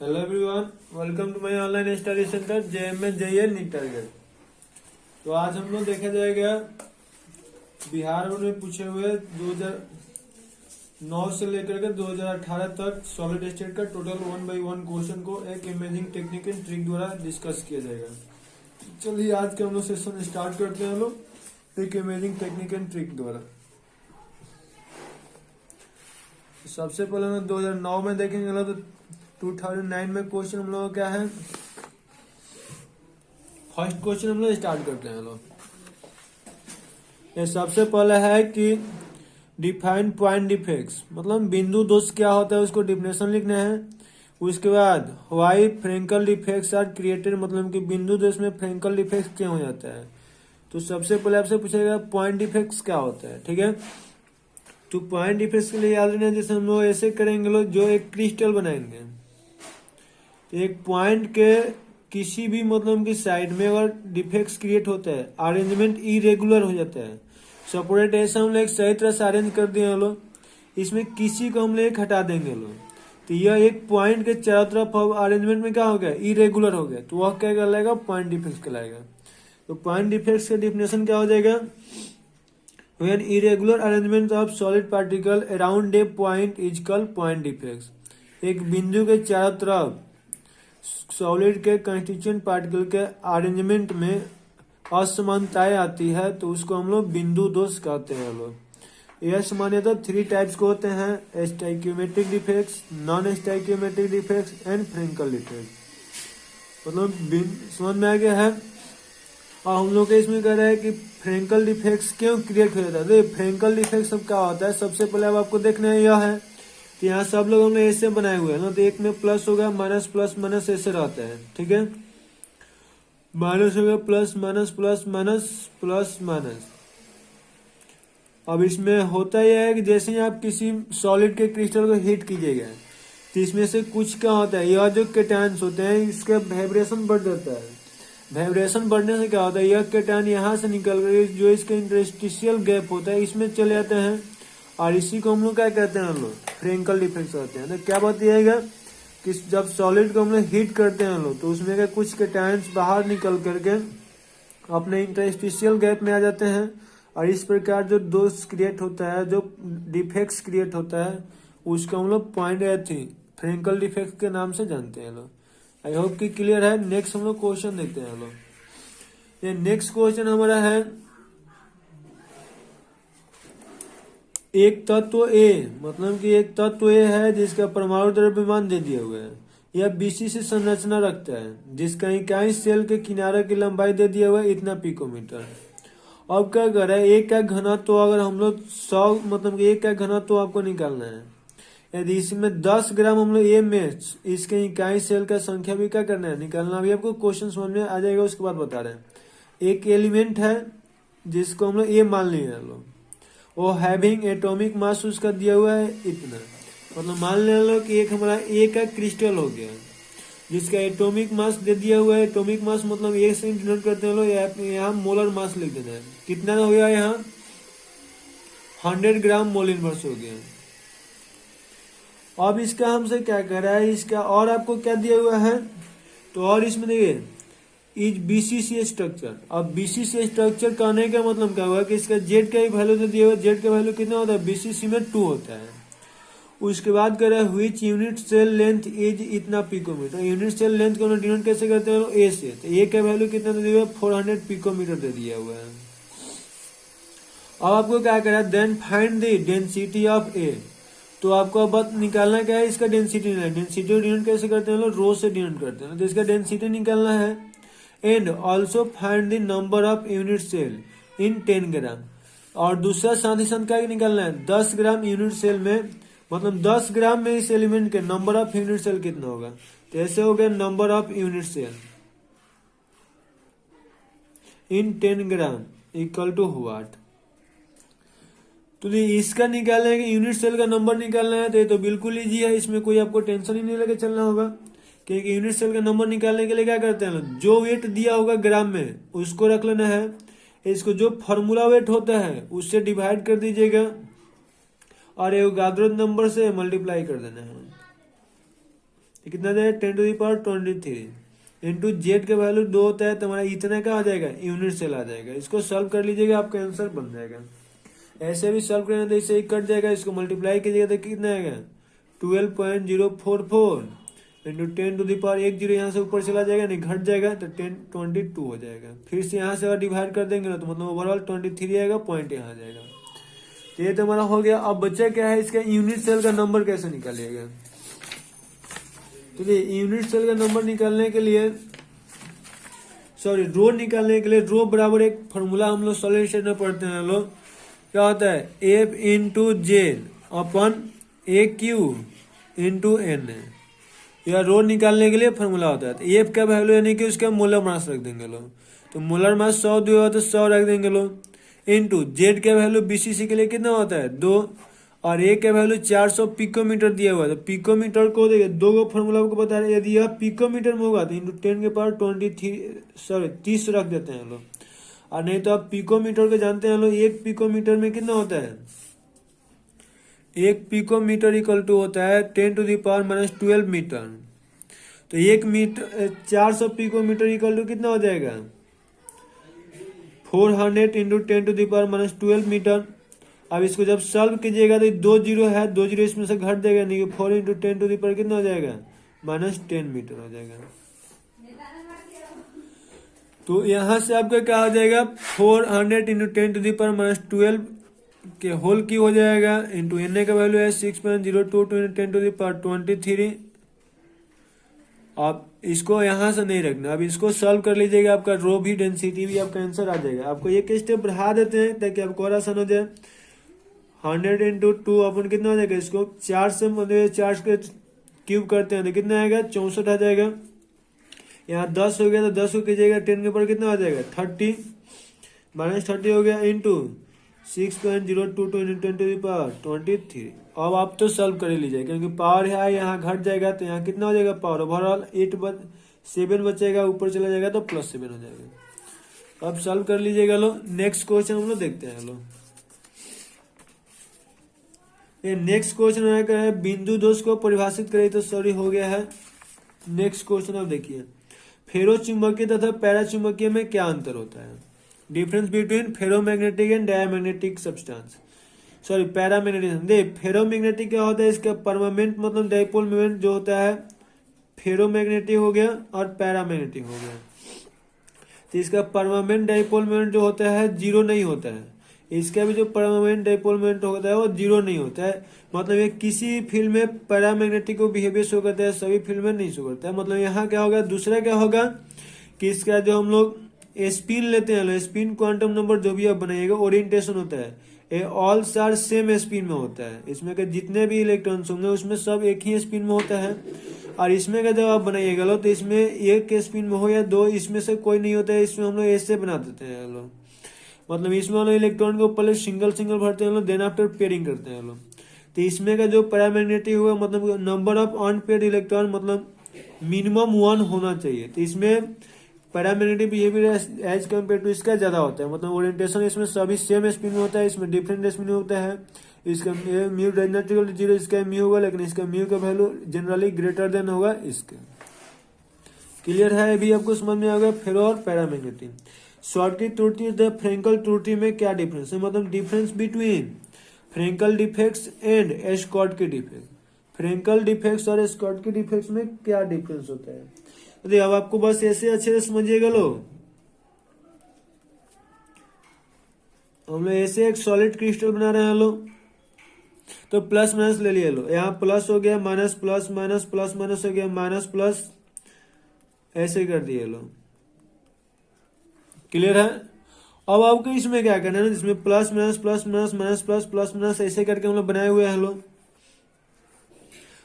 Hello everyone, welcome to my online study centre JMS JEL NEET target. तो आज हम लोग देखा जाएगा बिहार में पूछे हुए 2009 से लेकर के 2018 तक सॉलिड स्टेट का टोटल 1 बाई 1 क्वेश्चन को एक इमेजिंग टेक्निक एंड ट्रिक द्वारा डिस्कस किया जाएगा। चलिए आज के हम लोग सेशन स्टार्ट करते हैं हम लोग एक इमेजिंग टेक्निक एंड ट्रिक द्वारा। सबसे पहले हम 2009 में देखेंगे तो 2009 में क्वेश्चन हम लोग क्या है, फर्स्ट क्वेश्चन हम लोग स्टार्ट करते हैं लोग। ये सबसे पहले है कि डिफाइन पॉइंट डिफेक्ट्स, मतलब बिंदु दोष क्या होता है उसको डिफिनेशन लिखना है। उसके बाद why Frenkel defects are created, मतलब कि बिंदु दोष में फ्रेंकल डिफेक्ट्स क्यों हो जाता है। तो सबसे पहले आपसे पूछेगा पॉइंट डिफेक्ट्स क्या होता है, ठीक है। तो पॉइंट डिफेक्ट्स के लिए याद रखना, जैसे हम लोग ऐसे करेंगे लोग, जो एक क्रिस्टल बनाएंगे, एक पॉइंट के किसी भी मतलब की साइड में अगर डिफेक्ट्स क्रिएट होता है, अरेंजमेंट इरेगुलर हो जाता है, सेपरेट ऐसा हम लोग सही तरह से अरेंज कर दिए लोग, इसमें किसी को हम लोग हटा देंगे लोग, तो यह एक पॉइंट के चारों तरफ अरेंजमेंट में क्या हो गया, इरेगुलर हो गया, तो वह क्या कहलाएगा, पॉइंट डिफेक्ट्स कहलाएगा। तो पॉइंट डिफेक्ट्स का डिफिनेशन क्या हो जाएगा, when irregular arrangement of solid particle around a point is called point defects. एक बिंदु के चारों तरफ सॉलिड के कंस्टिट्यूएंट पार्टिकल के अरेंजमेंट में असमानताएं आती है तो उसको हम लोग बिंदु दोष कहते हैं लोग। यह सामान्यतः 3 टाइप्स के होते हैं, stoichiometric defects, non stoichiometric defects and Frenkel defect. मतलब समझ में आ गया है। और हम लोग इसमें कह रहे हैं कि फ्रेंकल डिफेक्ट्स क्यों क्रिएट हो जाता है। फ्रेंकल डिफेक्ट सब क्या होता है, सबसे पहले अब आपको देखना है यह है कि यहाँ सब लोग हमने ऐसे बनाए हुए हैं ना, तो एक में प्लस होगा, माइनस प्लस माइनस ऐसे रहता है, ठीक है। माइनस होगा, plus minus plus minus plus minus. अब इसमें होता यह है कि जैसे ही आप किसी सॉलिड के क्रिस्टल को हीट कीजिएगा तो इसमें से कुछ क्या होता है, यह जो केटायंस होते हैं इसका वाइब्रेशन बढ़ जाता है। वाइब्रेशन बढ़ने से क्या होता है, यह केटायन यहाँ से निकल कर जो इसका इंटरस्टिशियल गैप होता है इसमें चले जाते हैं, और इसी को हम लोग क्या कहते हैं, हम लोग फ्रेंकल डिफेक्ट्स होते हैं। तो क्या बताइएगा कि जब सॉलिड को हम लोग हीट करते हैं लोग, तो उसमें का कुछ केटायंस बाहर निकल करके अपने इंटरस्टिशियल गैप में आ जाते हैं, और इस प्रकार जो दोष क्रिएट होता है, जो डिफेक्ट्स क्रिएट होता है, उसको हम लोग पॉइंट फ्रेंकल डिफेक्ट के नाम से जानते हैं लोग। आई होप कि क्लियर है। नेक्स्ट हम लोग क्वेश्चन देखते हैं लोग। ये नेक्स्ट क्वेश्चन हमारा है, एक तत्व ए, मतलब कि एक तत्व ए है जिसका परमाणु द्रव्यमान दे दिया हुआ है, यह BC संरचना रखता है, जिसका इकाई सेल के किनारे की लंबाई दे दिया हुआ है इतना पिकोमीटर। अब क्या कर रहा है, एक का घनत्व, तो अगर हम लोग 100 मतलब कि एक का घनत्व तो आपको निकालना है। यदि इसमें 10 ग्राम हम लोग ए में इसके इकाई सेल का संख्या भी क्या करना है, निकालना। अभी आपको क्वेश्चन समझ में आ जाएगा, उसके बाद बता रहे हैं। एक एलिमेंट है जिसको हम लोग ए मान लिए हैं लोग, वो हैविंग एटॉमिक मास उसका दिया हुआ है इतना, मतलब मान ले लो कि एक हमारा ए का क्रिस्टल हो गया जिसका एटॉमिक मास दे दिया हुआ है। एटॉमिक मास मतलब ए से डिनोट करते हैं लोग, यहाँ मोलर मास लिख देना है। कितना हो गया, यहाँ 100 ग्राम मोल इनवर्स हो गया। अब इसका हमसे क्या कर रहा है, इसका और आपको क्या दिया हुआ है, तो और इसमें देखिए इज BCC स्ट्रक्चर। अब BCC स्ट्रक्चर कहने का मतलब क्या हुआ कि इसका जेड का ही वैल्यू तो दिया हुआ, जेड का वैल्यू कितना होता है, BCC में 2 होता है। उसके बाद कर रहा है which unit cell length is इतना पिकोमीटर। यूनिट सेल लेंथ को डिनोट कैसे करते हैं, ए से, तो ए का वैल्यू कितना दे दिया हुआ, 400 पिकोमीटर दे दिया हुआ है। अब आपको क्या करा है, then find the density of A. तो आपको अब निकालना क्या है, इसका डेंसिटी। डेंसिटी डिनोट कैसे करते हैं लोग, रो से डिनोट करते हैं, तो इसका डेंसिटी निकालना है। And also find the number of unit cell in 10 gram. और दूसरा साथ ही साथ क्या निकालना है, 10 ग्राम यूनिट सेल में, मतलब 10 ग्राम में इस एलिमेंट के नंबर ऑफ यूनिट सेल कितना होगा, तो ऐसे हो गया number of unit cell in 10 gram equal to what. तो इसका निकालना है कि यूनिट सेल का नंबर निकालना है, तो ये तो बिल्कुल इजी है, इसमें कोई आपको टेंशन ही नहीं लेके चलना होगा। क्योंकि यूनिट सेल का नंबर निकालने के लिए क्या करते हैं, जो वेट दिया होगा ग्राम में उसको रख लेना है, इसको जो फॉर्मूला वेट होता है उससे डिवाइड कर दीजिएगा, और एवोगाद्रो नंबर से मल्टीप्लाई कर देना है। तो कितना जाएगा 10⁻23 इंटू जेड का वैल्यू 2 होता है, तो हमारा इतना का आ जाएगा यूनिट सेल आ जाएगा। इसको सॉल्व कर लीजिएगा, आपका आंसर बन जाएगा। ऐसे भी सॉल्व करेंगे तो इसे ही कट जाएगा, इसको मल्टीप्लाई कीजिएगा तो कितना आएगा 12.044 इंटू 10⁻1 जीरो यहाँ से ऊपर चला जाएगा, नहीं घट जाएगा तो 1022 हो जाएगा। फिर से यहाँ से अगर डिवाइड कर देंगे ना तो मतलब ओवरऑल 23 आएगा, पॉइंट यहाँ आ जाएगा। तो ये तो हमारा हो गया। अब बच्चा क्या है, इसका यूनिट सेल का नंबर कैसे निकालिएगा। तो यूनिट सेल का नंबर निकालने के लिए रो निकालने के लिए रो बराबर एक फॉर्मूला हम लोग सॉल्यूशन में पढ़ते हैं लोग, क्या होता है एफ इंटू जेड अपन ए क्यू इंटू एन। यह रो निकालने के लिए फॉर्मूला होता है। तो एफ का वैल्यू यानी कि उसका मोलर मास रख देंगे लोग, तो मोलर मास 100 दिया तो 100 रख देंगे लोग, इंटू जेड का वैल्यू बीसीसी के लिए कितना होता है 2, और ए का वैल्यू 400 पिकोमीटर दिया हुआ है। तो पिकोमीटर को देखिए दो गो फॉर्मूला को बता रहे, यदि यह पिकोमीटर में होगा तो इंटू 10⁻23 रख देते हैं लोग, और नहीं तो आप पिकोमीटर को जानते हैं लोग, एक पिकोमीटर में कितना होता है, एक पिकोमीटर इक्वल टू होता है 10⁻⁻12 मीटर। तो 1 मीटर 400 पिकोमीटर इक्वल टू कितना हो जाएगा 400 इंटू 10⁻12 मीटर। अब इसको जब सॉल्व कीजिएगा तो 2 जीरो है, 2 जीरो इसमें से घट देगा, नहीं 4 इंटू 10⁻ कितना हो जाएगा -10 मीटर हो जाएगा। तो यहाँ से आपका क्या हो जाएगा 400 इंटू 10⁻12 के होल की हो जाएगा, इंटू एन का वैल्यू है 6.022 इंटू 10⁻23। आप इसको यहाँ से नहीं रखना, अब इसको सॉल्व कर लीजिएगा, आपका रो भी डेंसिटी भी आपका आंसर आ जाएगा। आपको एक स्टेप बढ़ा देते हैं ताकि आपको और आसान हो जाए। 100 इंटू 2 अपन कितना हो जाएगा, इसको 4 से मतलब 4 के क्यूब करते हैं तो कितना आएगा 64 आ जाएगा। यहाँ 10 हो गया तो 10 को कीजिएगा 10 के ऊपर कितना आ जाएगा 30 -30 हो गया, इंटू 6.022 इंटू 10⁻23। अब आप तो सॉल्व कर ही लीजिए, क्योंकि पावर है यहाँ घट जाएगा तो यहाँ कितना हो जाएगा पावर ओवरऑल 7 बचेगा, ऊपर चला जाएगा तो +7 हो जाएगा। अब सॉल्व कर लीजिएगा लो। नेक्स्ट क्वेश्चन हम लोग देखते हैं लो। ये नेक्स्ट क्वेश्चन है बिंदु दोष को परिभाषित करें, तो सॉरी हो गया है। नेक्स्ट क्वेश्चन अब देखिए, फेरो चुंबकीय तथा पैरा चुंबकीय में क्या अंतर होता है। Difference between ferromagnetic and diamagnetic substance, sorry paramagnetic. देख फेरोमैग्नेटिक क्या होता है, इसका परमानेंट मतलब डाइपोल मोमेंट जो होता है फेरोमैग्नेटिक हो गया और पैरामैग्नेटिक हो गया। तो इसका परमानेंट डाइपोल मोमेंट जो होता है 0 नहीं होता है, इसका भी जो परमानेंट डाइपोल मोमेंट होता है वो 0 नहीं होता है। मतलब ये किसी फील्ड में पैरामैग्नेटिक को बिहेवियर शो करता है, सभी फील्ड में नहीं शो करता है। मतलब यहाँ क्या होगा, दूसरा क्या होगा कि इसका जो हम लोग स्पिन लेते हैं, स्पिन क्वांटम नंबर जो भी आप बनाइएगा ओरिएंटेशन होता है, ये ऑल सार सेम स्पिन में होता है। इसमें के जितने भी इलेक्ट्रॉन्स होंगे उसमें सब एक ही स्पिन में होता है। और इसमें का जब आप बनाइएगा लो तो इसमें एक स्पिन में हो या 2, इसमें से कोई नहीं होता है, इसमें हम लोग ऐसे बना देते हैं लोग। मतलब इसमें हम लोग इलेक्ट्रॉन को पहले सिंगल भरते हैं लोग, देन आफ्टर पेयरिंग करते हैं लोग। तो इसमें का जो पैरामैग्नेटिक हुआ मतलब नंबर ऑफ अनपेयर्ड इलेक्ट्रॉन मतलब मिनिमम 1 होना चाहिए। तो इसमें paramagnetic behaviour as compared to इसका ज्यादा होता है। मतलब ओरिएंटेशन इसमें सभी सेम स्पिन में होता है, इसमें डिफरेंट स्पिन होता है। इसका म्यू डायनेटिकल 0, इसका म्यू होगा, लेकिन इसका म्यू का वैल्यू जनरली ग्रेटर देन होगा इसके। क्लियर है, अभी आपको समझ में आ गया फेरो और पैरामैग्नेटिक। शॉर्टकी त्रुटि द फ्रेंकल त्रुटि में क्या डिफरेंस है, मतलब difference between Frenkel defects and Schottky defect. Frenkel defects और स्कॉटकी डिफेक्ट्स में क्या डिफरेंस होता है। तो अब आपको बस ऐसे अच्छे से समझिएगा लो। हम लोग ऐसे एक सॉलिड क्रिस्टल बना रहे हैं लो, तो प्लस माइनस ले लिए लो, यहाँ प्लस हो गया minus plus minus plus minus हो गया माइनस प्लस, ऐसे कर दिए लो। क्लियर है। अब आपको इसमें क्या करना है ना, जिसमें plus minus plus minus minus plus plus minus ऐसे करके हम लोग बनाए हुए हैं लो।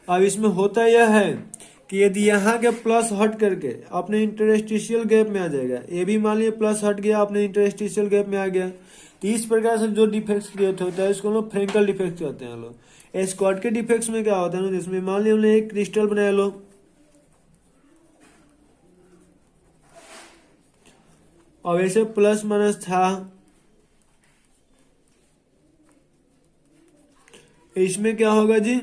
अब इसमें होता यह है कि यदि यहाँ के प्लस हट करके अपने इंटरस्टिशियल गैप में आ जाएगा, ये भी मान लिया प्लस हट गया अपने इंटरस्टिशियल गैप में आ गया, तो इस प्रकार से जो डिफेक्ट्स क्रिएट होता है इसको हम लोग फ्रेंकल डिफेक्ट्स कहते हैं लोग। स्कॉट के डिफेक्ट्स में क्या होता है ना, जिसमें मान लिया हमने एक क्रिस्टल बनाया लो, और ऐसे प्लस माइनस था, इसमें क्या होगा जी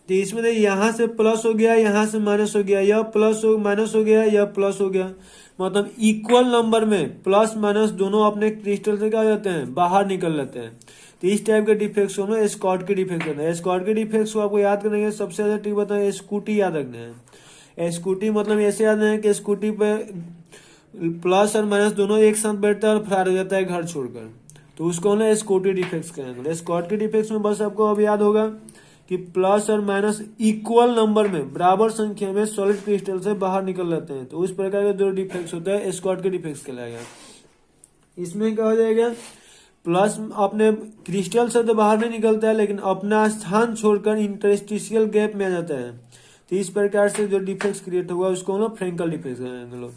तो इसमें देखिए यहाँ से प्लस हो गया, यहाँ से माइनस हो गया, यह प्लस हो माइनस हो गया, यह प्लस हो गया, मतलब इक्वल नंबर में प्लस माइनस दोनों अपने क्रिस्टल से क्या हो जाते हैं, बाहर निकल लेते हैं। तो इस टाइप के डिफेक्ट्स को हम स्कॉटकी डिफेक्ट कहते हैं। स्कॉटकी डिफेक्ट्स को आपको याद करने के सबसे ज्यादा ट्रिक बताएं, स्कूटी याद रखना है। स्कूटी मतलब ऐसे याद है कि स्कूटी पे प्लस और माइनस दोनों एक साथ बैठता है और फरार हो जाता है घर छोड़कर, तो उसको हम स्कूटी डिफेक्ट्स कहेंगे। स्कॉटकी डिफेक्ट्स में बस आपको अब याद होगा कि प्लस और माइनस इक्वल नंबर में बराबर संख्या में सॉलिड क्रिस्टल से बाहर निकल जाते हैं, तो उस प्रकार के दो डिफेक्ट्स होता है, स्कॉटकी डिफेक्ट्स कहलाएगा। इसमें क्या हो जाएगा, प्लस अपने क्रिस्टल से तो बाहर नहीं निकलता है लेकिन अपना स्थान छोड़कर इंटरस्टिशियल गैप में आ जाता है। तो इस प्रकार से जो डिफेक्ट्स क्रिएट होगा उसको हम लोग फ्रेंकल डिफेक्ट्स कहेंगे लोग।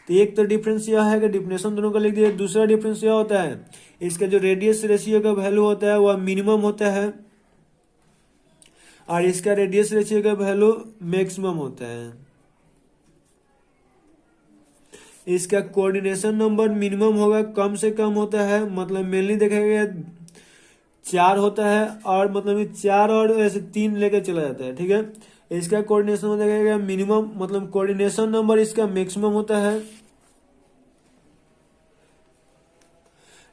तो एक तो डिफरेंस यह है कि डिफिनेशन दोनों का लिख दिया। दूसरा डिफरेंस यह होता है, इसका जो रेडियस रेशियो का वैल्यू होता है वह मिनिमम होता है और इसका रेडियस रेशियो का वैल्यू मैक्सिमम होता है। इसका कोऑर्डिनेशन नंबर मिनिमम होगा, कम से कम होता है, मतलब मेनली देखा गया 4 होता है और मतलब 4 और ऐसे 3 लेकर चला जाता है, ठीक है। इसका कोऑर्डिनेशन में देखा गया मिनिमम, मतलब कोऑर्डिनेशन नंबर इसका मैक्सिमम होता है।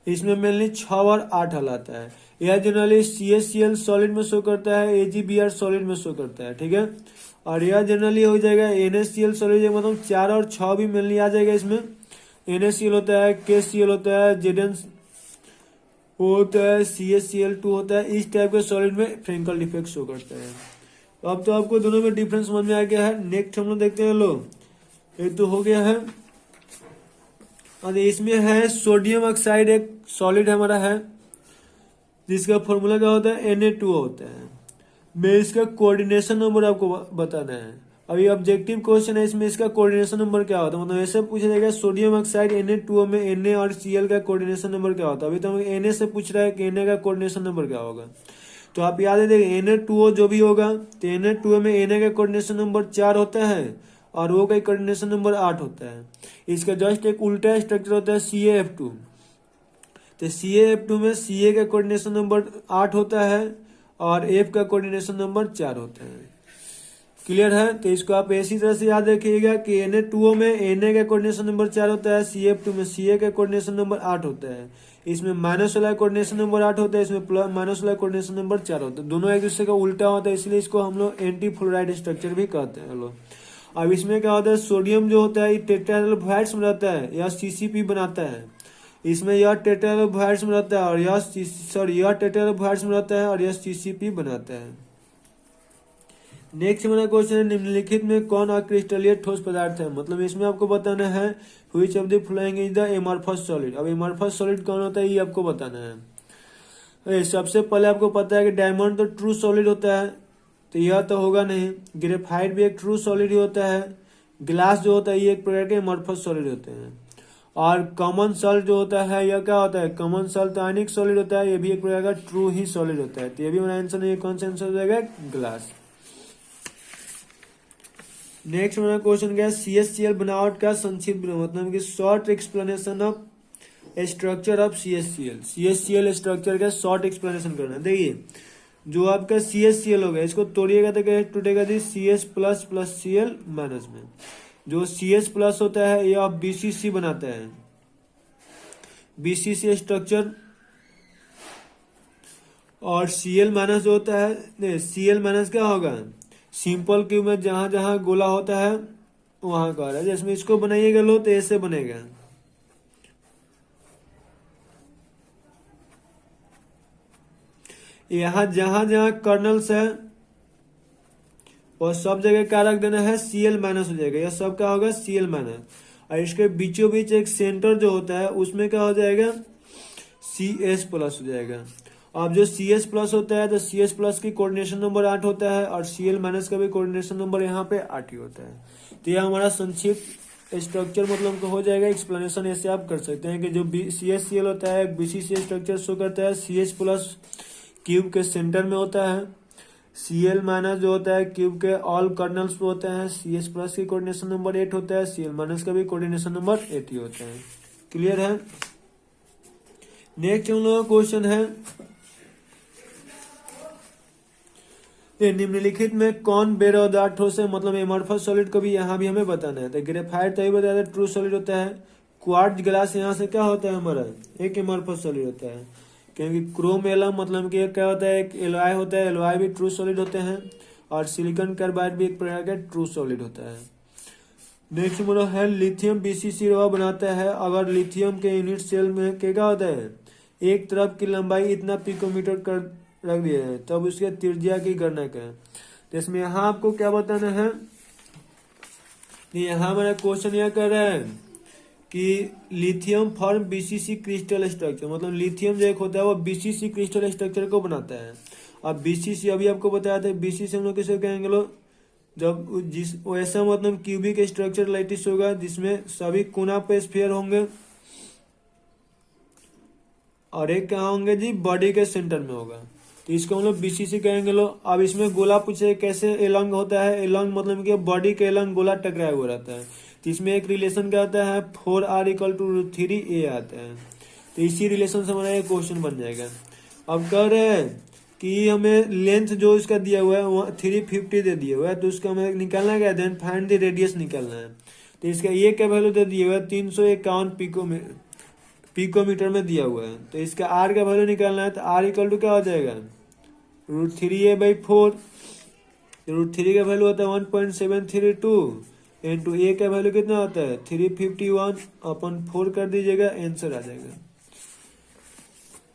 इसमें मेनली 6 और 8 हल आता है। यह जनरली CaCl सॉलिड में शो करता है, AgBr सॉलिड में शो करता है, ठीक है। और यह जनरली हो जाएगा NaCl सॉलिड, मतलब 4 और 6 भी मेनली आ जाएगा इसमें। NaCl होता है, KCl होता है, Zn होता है, CaCl2 होता है। इस टाइप के सॉलिड में फ्रेंकल डिफेक्ट शो करता है। अब तो आपको दोनों में डिफरेंस समझ में आ गया है। नेक्स्ट हम लोग देखते हैं लोग, एक तो हो गया है और इसमें है सोडियम ऑक्साइड, एक सॉलिड हमारा है जिसका फॉर्मूला क्या होता है, Na2 होता है। मैं इसका कोऑर्डिनेशन नंबर आपको बताना है। अभी ऑब्जेक्टिव क्वेश्चन है, इसमें इसका कोऑर्डिनेशन नंबर क्या होता है, मतलब ऐसे पूछा जाएगा सोडियम ऑक्साइड Na2 में Na और Cl का कोऑर्डिनेशन नंबर क्या होता है। अभी तो हमें Na से पूछ रहा है कि Na का कोऑर्डिनेशन नंबर क्या होगा, तो आप याद है देखिए Na2O जो भी होगा तो Na2O में Na का कोऑर्डिनेशन नंबर 4 होता है और O का कोऑर्डिनेशन नंबर 8 होता है। इसका जस्ट एक उल्टा स्ट्रक्चर होता है CaF2, तो CaF2 में Ca का कोऑर्डिनेशन नंबर 8 होता है और F का कोऑर्डिनेशन नंबर 4 होता है। क्लियर है, तो इसको आप इसी तरह से याद रखिएगा कि Na2O में Na का कोऑर्डिनेशन नंबर 4 होता है, CaF2 में Ca का कोऑर्डिनेशन नंबर 8 होता है। इसमें माइनस वाला कोऑर्डिनेशन नंबर 8 होता है, इसमें प्लस माइनस वाला कोऑर्डिनेशन नंबर 4 होता है। दोनों एक दूसरे का उल्टा होता है, इसलिए इसको हम लोग एंटी फ्लोराइड स्ट्रक्चर भी कहते हैं लोग। अब इसमें क्या होता है, सोडियम जो होता है टेट्राहेड्रल में रहता है या CCP बनाता है। इसमें यह टेट्राहेड्रल में रहता है और यह टेट्राहेड्रल में रहता है और यह CCP बनाता है। नेक्स्ट हमारा क्वेश्चन है, निम्नलिखित में कौन अक्रिस्टलीय ठोस पदार्थ है, मतलब इसमें आपको बताना है which of the following is the amorphous solid. अब एमॉर्फस सॉलिड कौन होता है ये आपको बताना है। सबसे पहले आपको पता है कि डायमंड तो ट्रू सॉलिड होता है, तो यह तो होगा नहीं। ग्रेफाइट भी एक ट्रू सॉलिड ही होता है। ग्लास जो होता है ये एक प्रकार के एमॉर्फस सॉलिड होते हैं। और कॉमन सॉल्ट जो होता है यह क्या होता है, कॉमन सॉल्ट आयनिक सॉलिड होता है, ये भी एक प्रकार का ट्रू ही सॉलिड होता है। तो ये भी हमारा आंसर नहीं है, कौन सा आंसर हो जाएगा, ग्लास। नेक्स्ट हमारा क्वेश्चन क्या है, CaCl बनावट का संक्षिप्त मतलब कि short explanation of structure of CaCl। CaCl structure का शॉर्ट एक्सप्लेनेशन करना। देखिए जो आपका CaCl होगा इसको तोड़िएगा तो क्या टूटेगा जी, CS plus plus Cl minus में। जो CS प्लस होता है यह BCC बनाता है, BCC स्ट्रक्चर। और Cl माइनस जो होता है, नहीं Cl माइनस क्या होगा, सिंपल क्यूब में जहां जहां गोला होता है वहां का है। जैसे इसको बनाइएगा लो तो ऐसे बनेगा, यहाँ जहां जहां कर्नल्स है और सब जगह क्या रख देना है, Cl माइनस हो जाएगा, यह सब क्या होगा, Cl माइनस। और इसके बीचों बीच एक सेंटर जो होता है उसमें क्या हो जाएगा, CS प्लस हो जाएगा। अब जो CS प्लस होता है तो CS प्लस की कोऑर्डिनेशन नंबर 8 होता है और Cl माइनस का भी कोऑर्डिनेशन नंबर यहाँ पे 8 ही होता है। तो यह हमारा संक्षिप्त स्ट्रक्चर मतलब हो जाएगा। एक्सप्लेनेशन ऐसे आप कर सकते हैं कि जो CaCl होता है BCC स्ट्रक्चर शो करता है, CS प्लस क्यूब के सेंटर में होता है, Cl माइनस जो होता है क्यूब के ऑल कर्नल्स पे होते हैं, CS प्लस की कोऑर्डिनेशन नंबर 8 होता है, Cl माइनस का भी कोऑर्डिनेशन नंबर 8 ही होता है। क्लियर है। नेक्स्ट हम लोग का क्वेश्चन है, ये निम्नलिखित में कौन बेरोदार ठोस है, मतलब एमॉर्फस सॉलिड को भी यहाँ भी हमें बताना है। तो ग्रेफाइट तभी बताया था ट्रू सॉलिड होता है। क्वार्ट्ज ग्लास यहाँ से क्या होता है हमारा, एक एमॉर्फस सॉलिड होता है, क्योंकि क्रोम एलम मतलब कि क्या होता है, एक एलॉय होता है, एलॉय भी ट्रू सॉलिड होते हैं, और सिलिकॉन कार्बाइड भी एक प्रकार का ट्रू सॉलिड होता है। नेक्स्ट मतलब है लिथियम बीसीसी बनाता है। अगर लिथियम के यूनिट सेल में क्या होता है, एक तरफ की लंबाई इतना पिकोमीटर कर रख दिया है, तब उसके त्रिज्या की गणना करें। तो इसमें यहाँ आपको क्या बताना है, यहाँ मेरा क्वेश्चन यह कर रहा है कि lithium form BCC crystal structure, मतलब लिथियम जो एक होता है वो बीसीसी क्रिस्टल स्ट्रक्चर को बनाता है। अब बीसीसी अभी आपको बताया था, बीसीसी हम लोग किसे कहेंगे लोग, जब जिस वैसा मतलब क्यूबिक स्ट्रक्चर लाइटिस होगा जिसमें सभी कोना पे स्फीयर होंगे और एक कहाँ होंगे जी, बॉडी के सेंटर में होगा, तो इसको हम लोग बीसीसी कहेंगे लोग। अब इसमें गोला पूछे कैसे एलॉन्ग होता है, एलॉन्ग मतलब कि बॉडी के एलॉन्ग गोला टकराया हुआ रहता है, तो इसमें एक रिलेशन क्या आता है 4r = 3a आता है, तो इसी रिलेशन से हमारा ये क्वेश्चन बन जाएगा। अब कह रहे हैं कि हमें लेंथ जो इसका दिया हुआ है वो 350 दे दिया हुआ है, तो उसका हमें निकालना क्या है, देन फाइंड द रेडियस निकालना है। तो इसका ये क्या वैल्यू दे दिया हुआ है 351 पिकोमीटर में दिया हुआ है, तो इसका आर का वैल्यू निकालना है, तो r = क्या हो जाएगा √3a/4। √3 का वैल्यू होता है 1.732 इंटू ए का वैल्यू कितना होता है 351/4 कर दीजिएगा, आंसर आ जाएगा।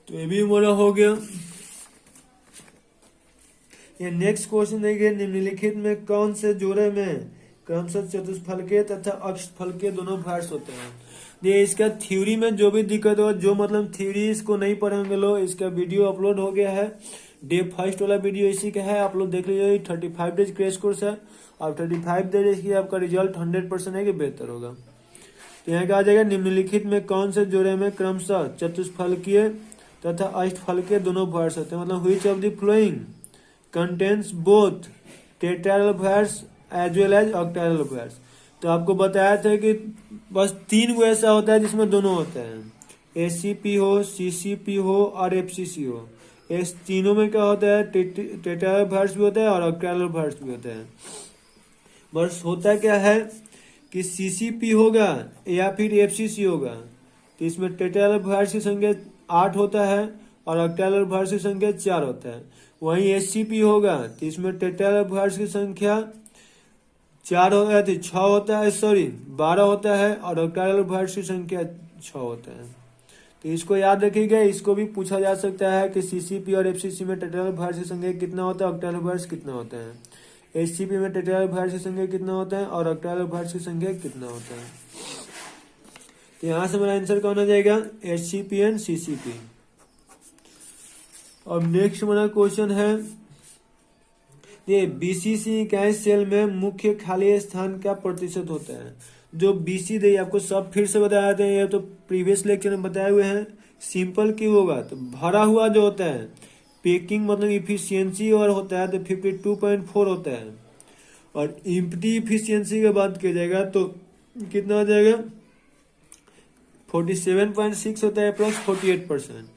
तो ये भी हमारा हो गया। ये नेक्स्ट क्वेश्चन देखिए, निम्नलिखित में कौन से जोड़े में क्रमशः चतुष्फलकीय तथा अष्टफलकीय दोनों भार्स होते हैं। ये इसका थ्योरी में जो भी दिक्कत हो, जो मतलब थ्योरी इसको नहीं पढ़ेंगे लोग, इसका वीडियो अपलोड हो गया है, डे फर्स्ट वाला वीडियो इसी का है, आप लोग देख लीजिए। 35 डेज क्रैश कोर्स है, और 35 डेज की आपका रिजल्ट 100% है कि बेहतर होगा। तो यहाँ क्या आ जाएगा, निम्नलिखित में कौन से जोड़े में क्रमशः चतुष्फलकीय तथा अष्टफलकीय दोनों भार्स होते हैं, मतलब which of the following contains both tetrahedral voids as well as octahedral voids. तो आपको बताया था कि बस 3 गो ऐसा होता है जिसमें दोनों होते हैं, एसीपी हो, सीसीपी हो और एफसीसी हो। इस तीनों में क्या होता है, टेट्राहेड्रल भार्स भी होता है और ऑक्टाहेड्रल भार्स भी होता है। बस होता क्या है कि सीसीपी होगा या फिर एफसीसी होगा, तो इसमें टेट्राहेड्रल भार्स की संख्या 8 होता है और ऑक्टाहेड्रल भार्स की संख्या 4 होता है। वहीं एससीपी होगा तो इसमें टेट्राहेड्रल भार्स की संख्या 4 होता है, 6 होता है, 12 होता है, और ऑक्टाहेड्रल भार्स की संख्या 6 होता है। तो इसको याद रखिएगा, इसको भी पूछा जा सकता है कि सीसीपी और एफसीसी में टेट्राहेड्रल भार्स की संख्या कितना होता है, ऑक्टाहेड्रल भार्स कितना होता है, एससीपी में टेट्राहेड्रल भार्स की संख्या कितना होता है और ऑक्टाहेड्रल भार्स की संख्या कितना होता है। तो यहाँ से मेरा आंसर कौन आ जाएगा, एचसीपी एंड सीसीपी। अब नेक्स्ट हमारा क्वेश्चन है, ये बीसीसी इकाई सेल में मुख्य खाली स्थान क्या प्रतिशत होता है। जो बीसी दे आपको सब फिर से बताया था, ये तो प्रीवियस लेक्चर में बताए हुए हैं। सिंपल क्यों होगा, तो भरा हुआ जो होता है पैकिंग मतलब इफिशियंसी और होता है तो 52.4 होता है, और इम्प्टी इफिशियंसी की बात किया जाएगा तो कितना हो जाएगा 47.6 होता है, प्लस 48%।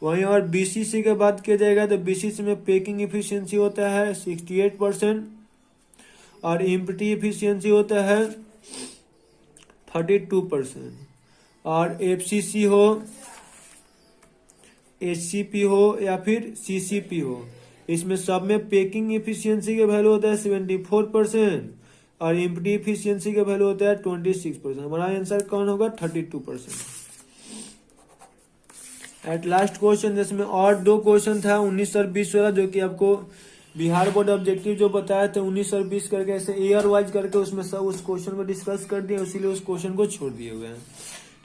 वहीं और बीसीसी की बात किया जाएगा तो बीसीसी में पैकिंग इफिशियंसी होता है 68% और इम्प्टी इफिशियंसी होता है 32%। और एफसीसी हो, एचसीपी हो या फिर सीसीपी हो, इसमें सब में पैकिंग इफिशियंसी का वैल्यू होता है 74% और इम्प्टी इफिशियंसी का वैल्यू होता है 26%। हमारा आंसर कौन होगा 32%। एट लास्ट क्वेश्चन, जिसमें और 2 क्वेश्चन था 19 और 20 वाला, जो कि आपको बिहार बोर्ड ऑब्जेक्टिव जो बताया था 19 और 20 करके ऐसे ईयर वाइज करके उसमें सब उस क्वेश्चन को डिस्कस कर दिए, इसीलिए उस क्वेश्चन को छोड़ दिए हुए हैं।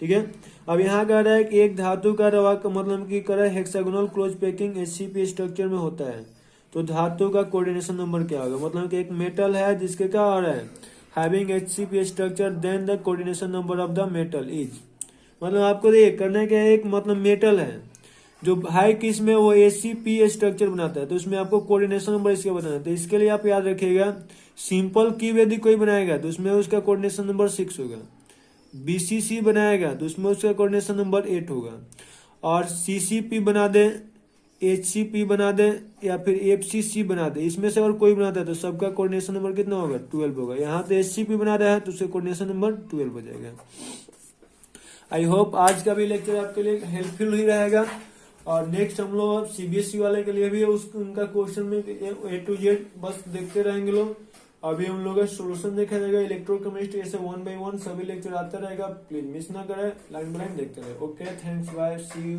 ठीक है, अब यहाँ कह रहा है कि एक धातु का रवा का मतलब की कर hexagonal close packing HCP structure में होता है, तो धातु का कोऑर्डिनेशन नंबर क्या होगा। मतलब कि एक मेटल है जिसके क्या हो रहा है having HCP structure, then the coordination number of the metal is, मतलब आपको ये करना क्या है, एक मतलब मेटल है जो है किस में वो एचसीपी स्ट्रक्चर बनाता है, तो उसमें आपको कोऑर्डिनेशन नंबर इसके बताना है। तो इसके लिए आप याद रखिएगा, सिंपल क्यूब यदि कोई बनाएगा तो उसमें उसका कोऑर्डिनेशन नंबर 6 होगा, बीसीसी बनाएगा तो उसमें उसका कोऑर्डिनेशन नंबर 8 होगा, और सीसीपी बना दे HCP बना दे या फिर FCC बना दे, इसमें से अगर कोई बनाता है तो सबका कोऑर्डिनेशन नंबर कितना होगा, 12 होगा। यहाँ पे HCP बना रहा है तो उसका कोऑर्डिनेशन नंबर 12 हो जाएगा। आई होप आज का भी लेक्चर आपके लिए हेल्पफुल ही रहेगा। और नेक्स्ट हम लोग CBSE वाले के लिए भी उनका क्वेश्चन में A to Z बस देखते रहेंगे लोग। अभी हम लोग का सोल्यूशन देखा जाएगा, इलेक्ट्रोकेमिस्ट्री ऐसे 1 by 1 सभी लेक्चर आता रहेगा, प्लीज मिस ना करें, लाइन बाय लाइन देखते रहे। Okay, thanks, bye, see you.